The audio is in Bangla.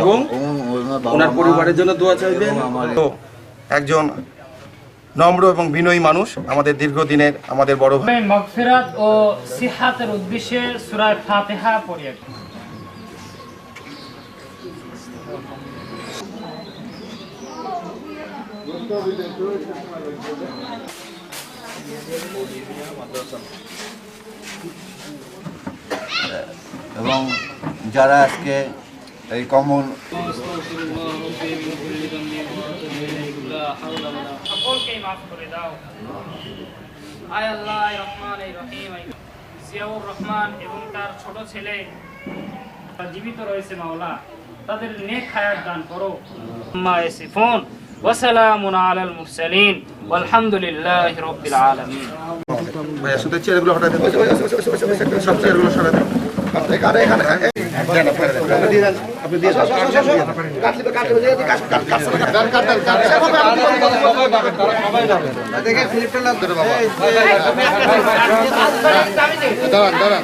এবং ওনার পরিবারের জন্য দোয়া চাইবেন। একজন নম্র এবং বিনয়ী মানুষ, আমাদের দীর্ঘদিনের আমাদের বড় ভাই। মাগফিরাত ও সিহাতের উদ্দেশ্যে সূরা ফাতিহা পড়িয়ে এবং যারা আজকে এই কমল সকলকে মাফ করে দাও। আয় আল্লাহ রহমান রহিম, জিয়াউর রহমান এবং তার ছোট ছেলে জীবিত রয়েছে মাওলা, তাদের নেক হায়াত দান করো। আম্মা ইয়াসিফুন ওয়া সালামুন আলাল মুরসালিন ওয়ালহামদুলিল্লাহি রাব্বিল আলামিন। ভাই শুধু চেয়ারগুলো হঠাৎ সব চেয়ারগুলো সরাতে দাঁড়ান।